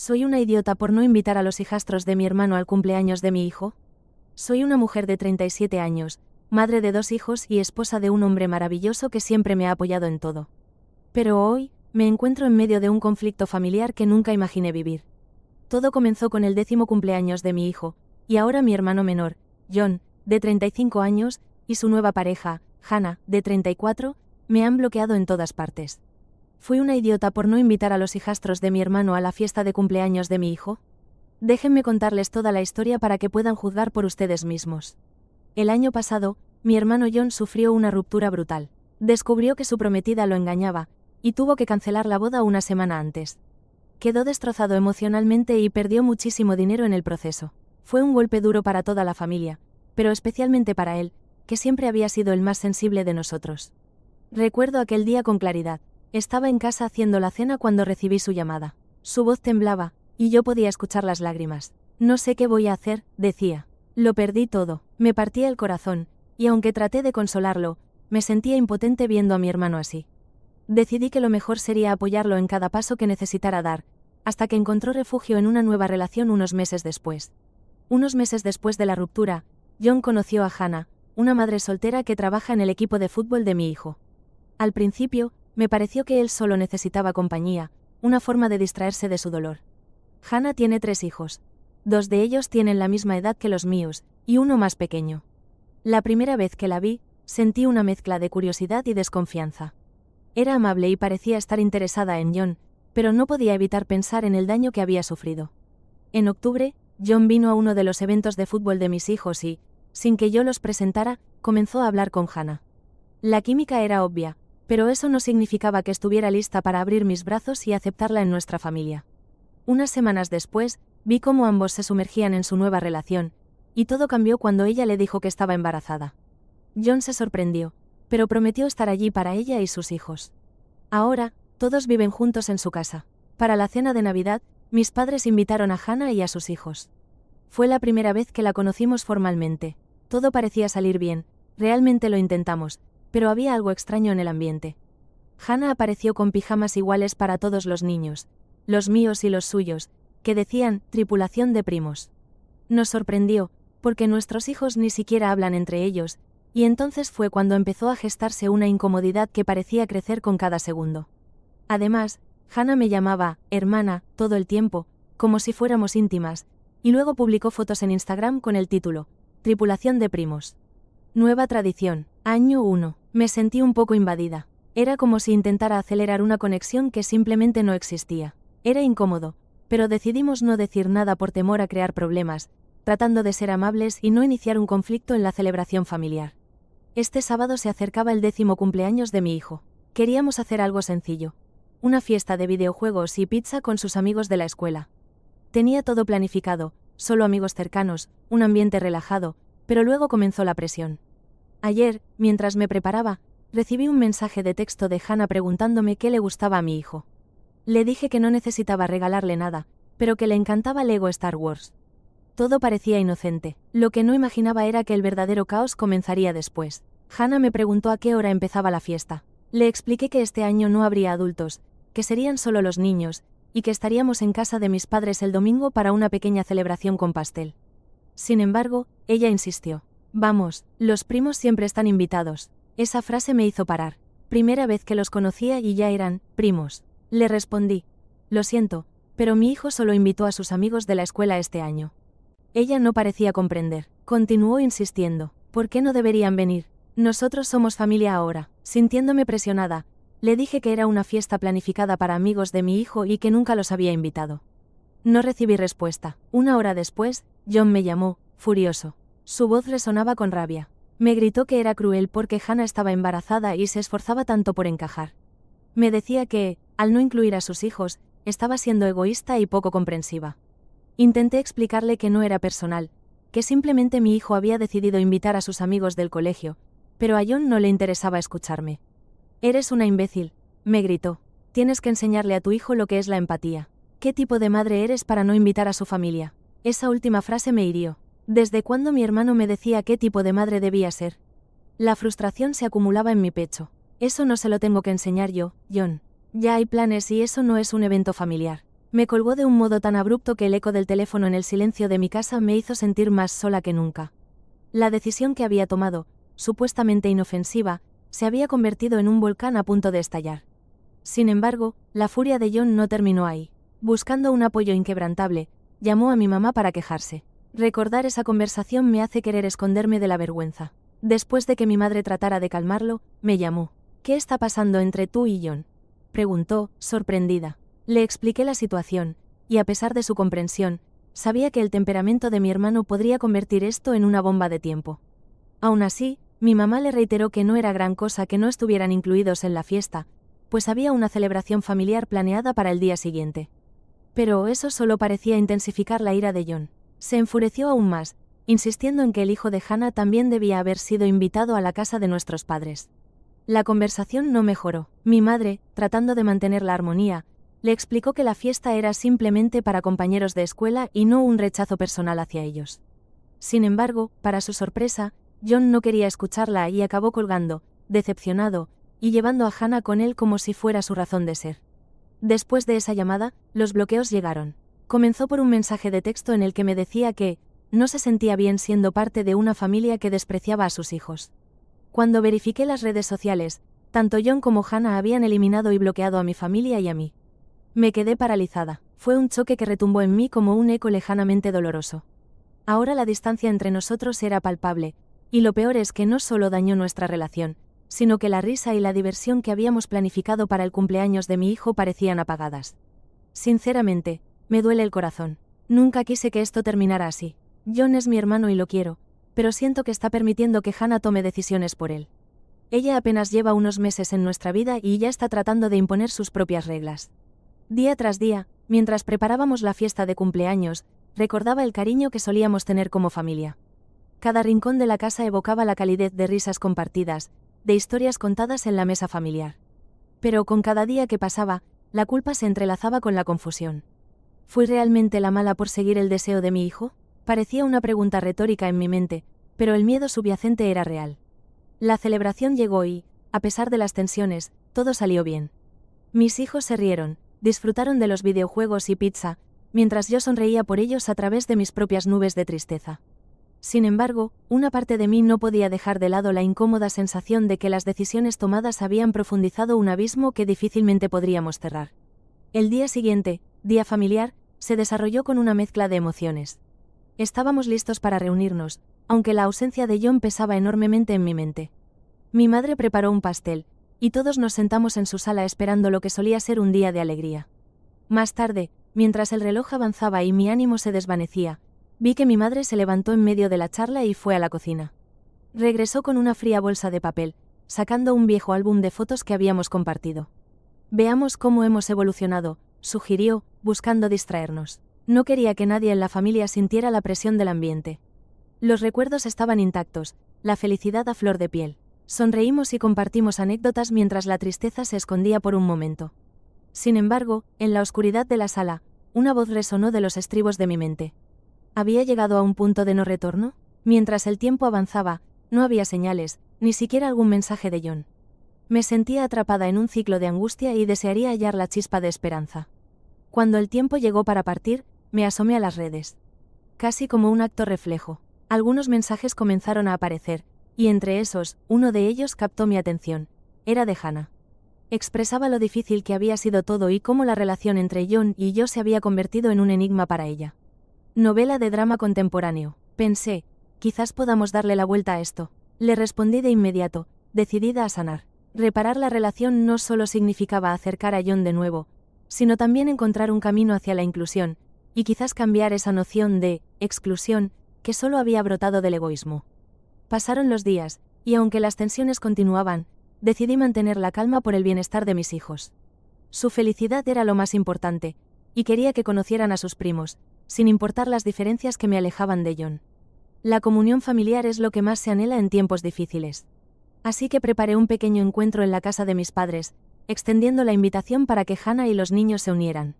¿Soy una idiota por no invitar a los hijastros de mi hermano al cumpleaños de mi hijo? Soy una mujer de 37 años, madre de 2 hijos y esposa de un hombre maravilloso que siempre me ha apoyado en todo. Pero hoy, me encuentro en medio de un conflicto familiar que nunca imaginé vivir. Todo comenzó con el 10º cumpleaños de mi hijo, y ahora mi hermano menor, John, de 35 años, y su nueva pareja, Hannah, de 34, me han bloqueado en todas partes. ¿Fui una idiota por no invitar a los hijastros de mi hermano a la fiesta de cumpleaños de mi hijo? Déjenme contarles toda la historia para que puedan juzgar por ustedes mismos. El año pasado, mi hermano John sufrió una ruptura brutal. Descubrió que su prometida lo engañaba, y tuvo que cancelar la boda una semana antes. Quedó destrozado emocionalmente y perdió muchísimo dinero en el proceso. Fue un golpe duro para toda la familia, pero especialmente para él, que siempre había sido el más sensible de nosotros. Recuerdo aquel día con claridad. Estaba en casa haciendo la cena cuando recibí su llamada. Su voz temblaba, y yo podía escuchar las lágrimas. No sé qué voy a hacer, decía. Lo perdí todo, me partía el corazón, y aunque traté de consolarlo, me sentía impotente viendo a mi hermano así. Decidí que lo mejor sería apoyarlo en cada paso que necesitara dar, hasta que encontró refugio en una nueva relación unos meses después. Unos meses después de la ruptura, John conoció a Hannah, una madre soltera que trabaja en el equipo de fútbol de mi hijo. Al principio, me pareció que él solo necesitaba compañía, una forma de distraerse de su dolor. Hannah tiene 3 hijos. 2 de ellos tienen la misma edad que los míos, y uno más pequeño. La primera vez que la vi, sentí una mezcla de curiosidad y desconfianza. Era amable y parecía estar interesada en John, pero no podía evitar pensar en el daño que había sufrido. En octubre, John vino a uno de los eventos de fútbol de mis hijos y, sin que yo los presentara, comenzó a hablar con Hannah. La química era obvia, pero eso no significaba que estuviera lista para abrir mis brazos y aceptarla en nuestra familia. Unas semanas después, vi cómo ambos se sumergían en su nueva relación, y todo cambió cuando ella le dijo que estaba embarazada. John se sorprendió, pero prometió estar allí para ella y sus hijos. Ahora, todos viven juntos en su casa. Para la cena de Navidad, mis padres invitaron a Hannah y a sus hijos. Fue la primera vez que la conocimos formalmente. Todo parecía salir bien, realmente lo intentamos, pero había algo extraño en el ambiente. Hannah apareció con pijamas iguales para todos los niños, los míos y los suyos, que decían tripulación de primos. Nos sorprendió, porque nuestros hijos ni siquiera hablan entre ellos, y entonces fue cuando empezó a gestarse una incomodidad que parecía crecer con cada segundo. Además, Hannah me llamaba hermana todo el tiempo, como si fuéramos íntimas, y luego publicó fotos en Instagram con el título Tripulación de primos. Nueva tradición, año 1. Me sentí un poco invadida. Era como si intentara acelerar una conexión que simplemente no existía. Era incómodo, pero decidimos no decir nada por temor a crear problemas, tratando de ser amables y no iniciar un conflicto en la celebración familiar. Este sábado se acercaba el 10º cumpleaños de mi hijo. Queríamos hacer algo sencillo. Una fiesta de videojuegos y pizza con sus amigos de la escuela. Tenía todo planificado, solo amigos cercanos, un ambiente relajado, pero luego comenzó la presión. Ayer, mientras me preparaba, recibí un mensaje de texto de Hannah preguntándome qué le gustaba a mi hijo. Le dije que no necesitaba regalarle nada, pero que le encantaba Lego Star Wars. Todo parecía inocente. Lo que no imaginaba era que el verdadero caos comenzaría después. Hannah me preguntó a qué hora empezaba la fiesta. Le expliqué que este año no habría adultos, que serían solo los niños, y que estaríamos en casa de mis padres el domingo para una pequeña celebración con pastel. Sin embargo, ella insistió. Vamos, los primos siempre están invitados. Esa frase me hizo parar. Primera vez que los conocía y ya eran primos. Le respondí. Lo siento, pero mi hijo solo invitó a sus amigos de la escuela este año. Ella no parecía comprender. Continuó insistiendo. ¿Por qué no deberían venir? Nosotros somos familia ahora. Sintiéndome presionada, le dije que era una fiesta planificada para amigos de mi hijo y que nunca los había invitado. No recibí respuesta. Una hora después, John me llamó, furioso. Su voz resonaba con rabia. Me gritó que era cruel porque Hannah estaba embarazada y se esforzaba tanto por encajar. Me decía que, al no incluir a sus hijos, estaba siendo egoísta y poco comprensiva. Intenté explicarle que no era personal, que simplemente mi hijo había decidido invitar a sus amigos del colegio, pero a John no le interesaba escucharme. Eres una imbécil, me gritó. Tienes que enseñarle a tu hijo lo que es la empatía. ¿Qué tipo de madre eres para no invitar a su familia? Esa última frase me hirió. ¿Desde cuándo mi hermano me decía qué tipo de madre debía ser? La frustración se acumulaba en mi pecho. Eso no se lo tengo que enseñar yo, John. Ya hay planes y eso no es un evento familiar. Me colgó de un modo tan abrupto que el eco del teléfono en el silencio de mi casa me hizo sentir más sola que nunca. La decisión que había tomado, supuestamente inofensiva, se había convertido en un volcán a punto de estallar. Sin embargo, la furia de John no terminó ahí. Buscando un apoyo inquebrantable, llamó a mi mamá para quejarse. Recordar esa conversación me hace querer esconderme de la vergüenza. Después de que mi madre tratara de calmarlo, me llamó. «¿Qué está pasando entre tú y John?», preguntó, sorprendida. Le expliqué la situación, y a pesar de su comprensión, sabía que el temperamento de mi hermano podría convertir esto en una bomba de tiempo. Aún así, mi mamá le reiteró que no era gran cosa que no estuvieran incluidos en la fiesta, pues había una celebración familiar planeada para el día siguiente. Pero eso solo parecía intensificar la ira de John. Se enfureció aún más, insistiendo en que el hijo de Hannah también debía haber sido invitado a la casa de nuestros padres. La conversación no mejoró. Mi madre, tratando de mantener la armonía, le explicó que la fiesta era simplemente para compañeros de escuela y no un rechazo personal hacia ellos. Sin embargo, para su sorpresa, John no quería escucharla y acabó colgando, decepcionado, y llevando a Hannah con él como si fuera su razón de ser. Después de esa llamada, los bloqueos llegaron. Comenzó por un mensaje de texto en el que me decía que no se sentía bien siendo parte de una familia que despreciaba a sus hijos. Cuando verifiqué las redes sociales, tanto John como Hannah habían eliminado y bloqueado a mi familia y a mí. Me quedé paralizada. Fue un choque que retumbó en mí como un eco lejanamente doloroso. Ahora la distancia entre nosotros era palpable, y lo peor es que no solo dañó nuestra relación, sino que la risa y la diversión que habíamos planificado para el cumpleaños de mi hijo parecían apagadas. Sinceramente, me duele el corazón. Nunca quise que esto terminara así. John es mi hermano y lo quiero, pero siento que está permitiendo que Hannah tome decisiones por él. Ella apenas lleva unos meses en nuestra vida y ya está tratando de imponer sus propias reglas. Día tras día, mientras preparábamos la fiesta de cumpleaños, recordaba el cariño que solíamos tener como familia. Cada rincón de la casa evocaba la calidez de risas compartidas, de historias contadas en la mesa familiar. Pero con cada día que pasaba, la culpa se entrelazaba con la confusión. ¿Fui realmente la mala por seguir el deseo de mi hijo? Parecía una pregunta retórica en mi mente, pero el miedo subyacente era real. La celebración llegó y, a pesar de las tensiones, todo salió bien. Mis hijos se rieron, disfrutaron de los videojuegos y pizza, mientras yo sonreía por ellos a través de mis propias nubes de tristeza. Sin embargo, una parte de mí no podía dejar de lado la incómoda sensación de que las decisiones tomadas habían profundizado un abismo que difícilmente podríamos cerrar. El día siguiente, día familiar, se desarrolló con una mezcla de emociones. Estábamos listos para reunirnos, aunque la ausencia de John pesaba enormemente en mi mente. Mi madre preparó un pastel, y todos nos sentamos en su sala esperando lo que solía ser un día de alegría. Más tarde, mientras el reloj avanzaba y mi ánimo se desvanecía, vi que mi madre se levantó en medio de la charla y fue a la cocina. Regresó con una fría bolsa de papel, sacando un viejo álbum de fotos que habíamos compartido. «Veamos cómo hemos evolucionado», sugirió, buscando distraernos. No quería que nadie en la familia sintiera la presión del ambiente. Los recuerdos estaban intactos, la felicidad a flor de piel. Sonreímos y compartimos anécdotas mientras la tristeza se escondía por un momento. Sin embargo, en la oscuridad de la sala, una voz resonó de los estribos de mi mente. ¿Había llegado a un punto de no retorno? Mientras el tiempo avanzaba, no había señales, ni siquiera algún mensaje de John. Me sentía atrapada en un ciclo de angustia y desearía hallar la chispa de esperanza. Cuando el tiempo llegó para partir, me asomé a las redes. Casi como un acto reflejo, algunos mensajes comenzaron a aparecer, y entre esos, uno de ellos captó mi atención. Era de Hannah. Expresaba lo difícil que había sido todo y cómo la relación entre John y yo se había convertido en un enigma para ella. Novela de drama contemporáneo, pensé, quizás podamos darle la vuelta a esto. Le respondí de inmediato, decidida a sanar. Reparar la relación no solo significaba acercar a John de nuevo, sino también encontrar un camino hacia la inclusión, y quizás cambiar esa noción de exclusión que solo había brotado del egoísmo. Pasaron los días, y aunque las tensiones continuaban, decidí mantener la calma por el bienestar de mis hijos. Su felicidad era lo más importante, y quería que conocieran a sus primos, sin importar las diferencias que me alejaban de John. La comunión familiar es lo que más se anhela en tiempos difíciles. Así que preparé un pequeño encuentro en la casa de mis padres, extendiendo la invitación para que Hannah y los niños se unieran.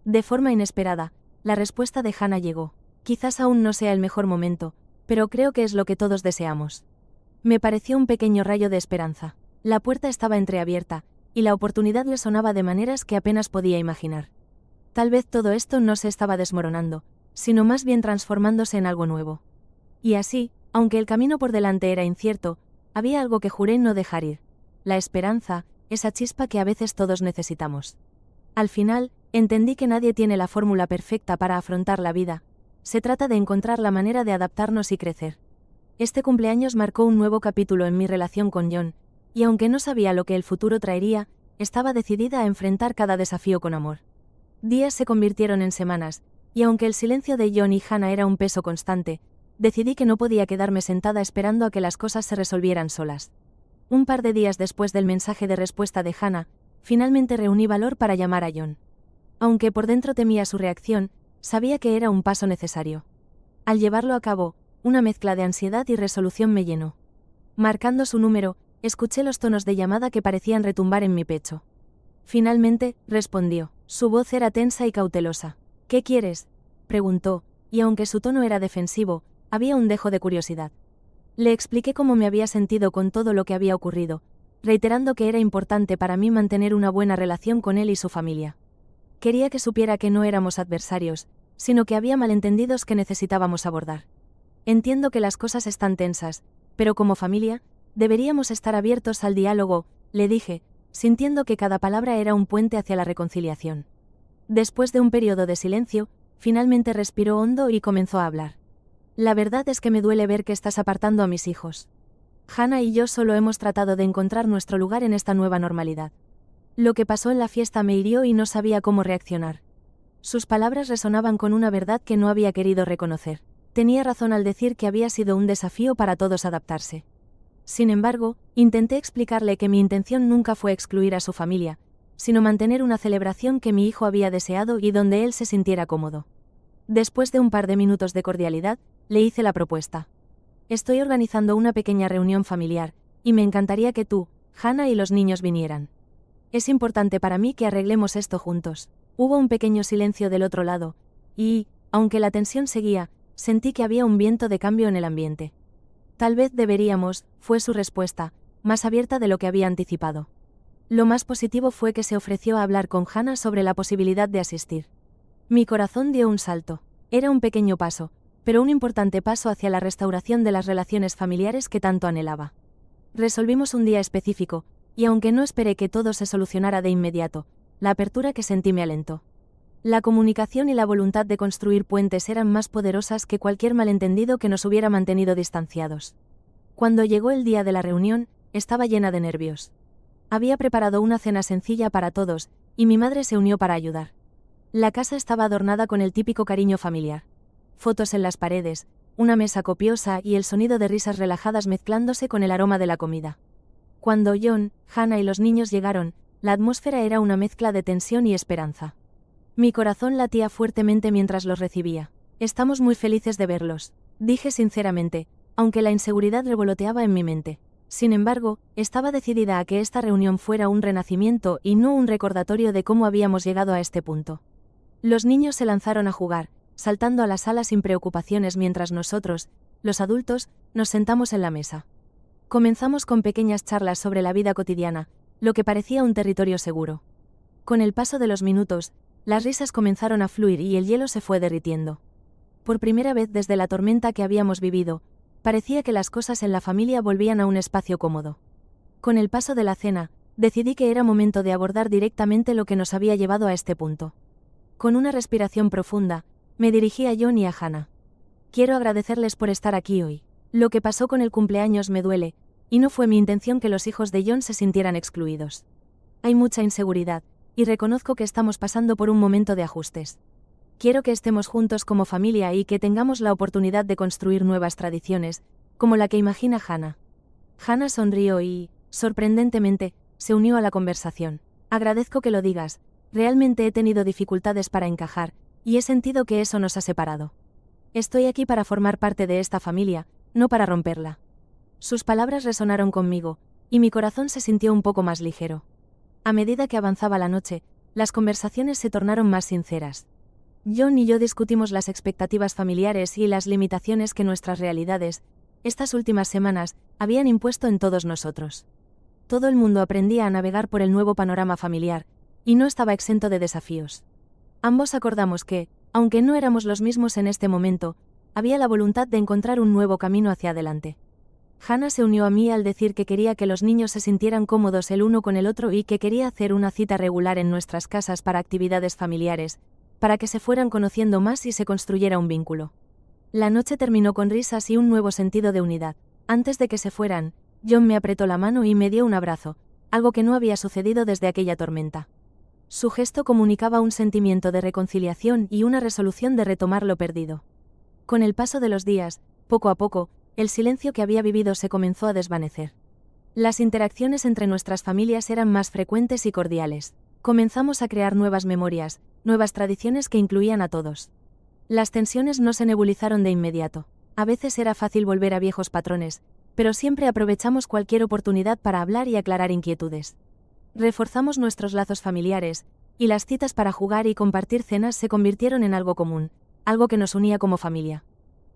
De forma inesperada, la respuesta de Hannah llegó. Quizás aún no sea el mejor momento, pero creo que es lo que todos deseamos. Me pareció un pequeño rayo de esperanza. La puerta estaba entreabierta, y la oportunidad le sonaba de maneras que apenas podía imaginar. Tal vez todo esto no se estaba desmoronando, sino más bien transformándose en algo nuevo. Y así, aunque el camino por delante era incierto, había algo que juré no dejar ir: la esperanza, esa chispa que a veces todos necesitamos. Al final, entendí que nadie tiene la fórmula perfecta para afrontar la vida. Se trata de encontrar la manera de adaptarnos y crecer. Este cumpleaños marcó un nuevo capítulo en mi relación con John, y aunque no sabía lo que el futuro traería, estaba decidida a enfrentar cada desafío con amor. Días se convirtieron en semanas, y aunque el silencio de John y Hannah era un peso constante, decidí que no podía quedarme sentada esperando a que las cosas se resolvieran solas. Un par de días después del mensaje de respuesta de Hannah, finalmente reuní valor para llamar a John. Aunque por dentro temía su reacción, sabía que era un paso necesario. Al llevarlo a cabo, una mezcla de ansiedad y resolución me llenó. Marcando su número, escuché los tonos de llamada que parecían retumbar en mi pecho. Finalmente, respondió. Su voz era tensa y cautelosa. «¿Qué quieres?», preguntó, y aunque su tono era defensivo, había un dejo de curiosidad. Le expliqué cómo me había sentido con todo lo que había ocurrido, reiterando que era importante para mí mantener una buena relación con él y su familia. Quería que supiera que no éramos adversarios, sino que había malentendidos que necesitábamos abordar. Entiendo que las cosas están tensas, pero como familia, deberíamos estar abiertos al diálogo, le dije, sintiendo que cada palabra era un puente hacia la reconciliación. Después de un periodo de silencio, finalmente respiró hondo y comenzó a hablar. «La verdad es que me duele ver que estás apartando a mis hijos. Hannah y yo solo hemos tratado de encontrar nuestro lugar en esta nueva normalidad. Lo que pasó en la fiesta me hirió y no sabía cómo reaccionar». Sus palabras resonaban con una verdad que no había querido reconocer. Tenía razón al decir que había sido un desafío para todos adaptarse. Sin embargo, intenté explicarle que mi intención nunca fue excluir a su familia, sino mantener una celebración que mi hijo había deseado y donde él se sintiera cómodo. Después de un par de minutos de cordialidad, le hice la propuesta. «Estoy organizando una pequeña reunión familiar, y me encantaría que tú, Hannah y los niños vinieran. Es importante para mí que arreglemos esto juntos». Hubo un pequeño silencio del otro lado, y, aunque la tensión seguía, sentí que había un viento de cambio en el ambiente. «Tal vez deberíamos», fue su respuesta, más abierta de lo que había anticipado. Lo más positivo fue que se ofreció a hablar con Hannah sobre la posibilidad de asistir. Mi corazón dio un salto. Era un pequeño paso, pero un importante paso hacia la restauración de las relaciones familiares que tanto anhelaba. Resolvimos un día específico, y aunque no esperé que todo se solucionara de inmediato, la apertura que sentí me alentó. La comunicación y la voluntad de construir puentes eran más poderosas que cualquier malentendido que nos hubiera mantenido distanciados. Cuando llegó el día de la reunión, estaba llena de nervios. Había preparado una cena sencilla para todos, y mi madre se unió para ayudar. La casa estaba adornada con el típico cariño familiar. Fotos en las paredes, una mesa copiosa y el sonido de risas relajadas mezclándose con el aroma de la comida. Cuando John, Hannah y los niños llegaron, la atmósfera era una mezcla de tensión y esperanza. Mi corazón latía fuertemente mientras los recibía. «Estamos muy felices de verlos», dije sinceramente, aunque la inseguridad revoloteaba en mi mente. Sin embargo, estaba decidida a que esta reunión fuera un renacimiento y no un recordatorio de cómo habíamos llegado a este punto. Los niños se lanzaron a jugar, saltando a la sala sin preocupaciones mientras nosotros, los adultos, nos sentamos en la mesa. Comenzamos con pequeñas charlas sobre la vida cotidiana, lo que parecía un territorio seguro. Con el paso de los minutos, las risas comenzaron a fluir y el hielo se fue derritiendo. Por primera vez desde la tormenta que habíamos vivido, parecía que las cosas en la familia volvían a un espacio cómodo. Con el paso de la cena, decidí que era momento de abordar directamente lo que nos había llevado a este punto. Con una respiración profunda, me dirigí a John y a Hannah. «Quiero agradecerles por estar aquí hoy. Lo que pasó con el cumpleaños me duele, y no fue mi intención que los hijos de John se sintieran excluidos. Hay mucha inseguridad, y reconozco que estamos pasando por un momento de ajustes. Quiero que estemos juntos como familia y que tengamos la oportunidad de construir nuevas tradiciones, como la que imagina Hannah». Hannah sonrió y, sorprendentemente, se unió a la conversación. «Agradezco que lo digas, realmente he tenido dificultades para encajar, y he sentido que eso nos ha separado. Estoy aquí para formar parte de esta familia, no para romperla». Sus palabras resonaron conmigo, y mi corazón se sintió un poco más ligero. A medida que avanzaba la noche, las conversaciones se tornaron más sinceras. John y yo discutimos las expectativas familiares y las limitaciones que nuestras realidades, estas últimas semanas, habían impuesto en todos nosotros. Todo el mundo aprendía a navegar por el nuevo panorama familiar, y no estaba exento de desafíos. Ambos acordamos que, aunque no éramos los mismos en este momento, había la voluntad de encontrar un nuevo camino hacia adelante. Hannah se unió a mí al decir que quería que los niños se sintieran cómodos el uno con el otro y que quería hacer una cita regular en nuestras casas para actividades familiares, para que se fueran conociendo más y se construyera un vínculo. La noche terminó con risas y un nuevo sentido de unidad. Antes de que se fueran, John me apretó la mano y me dio un abrazo, algo que no había sucedido desde aquella tormenta. Su gesto comunicaba un sentimiento de reconciliación y una resolución de retomar lo perdido. Con el paso de los días, poco a poco, el silencio que había vivido se comenzó a desvanecer. Las interacciones entre nuestras familias eran más frecuentes y cordiales. Comenzamos a crear nuevas memorias, nuevas tradiciones que incluían a todos. Las tensiones no se nebulizaron de inmediato. A veces era fácil volver a viejos patrones, pero siempre aprovechamos cualquier oportunidad para hablar y aclarar inquietudes. Reforzamos nuestros lazos familiares, y las citas para jugar y compartir cenas se convirtieron en algo común, algo que nos unía como familia.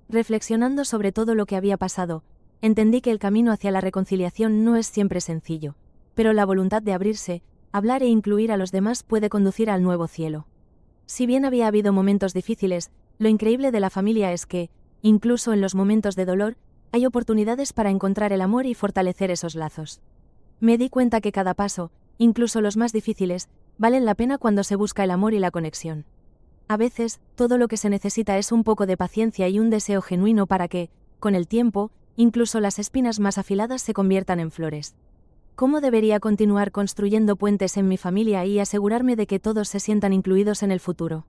Reflexionando sobre todo lo que había pasado, entendí que el camino hacia la reconciliación no es siempre sencillo, pero la voluntad de abrirse, hablar e incluir a los demás puede conducir al nuevo cielo. Si bien había habido momentos difíciles, lo increíble de la familia es que, incluso en los momentos de dolor, hay oportunidades para encontrar el amor y fortalecer esos lazos. Me di cuenta que cada paso, incluso los más difíciles, valen la pena cuando se busca el amor y la conexión. A veces, todo lo que se necesita es un poco de paciencia y un deseo genuino para que, con el tiempo, incluso las espinas más afiladas se conviertan en flores. ¿Cómo debería continuar construyendo puentes en mi familia y asegurarme de que todos se sientan incluidos en el futuro?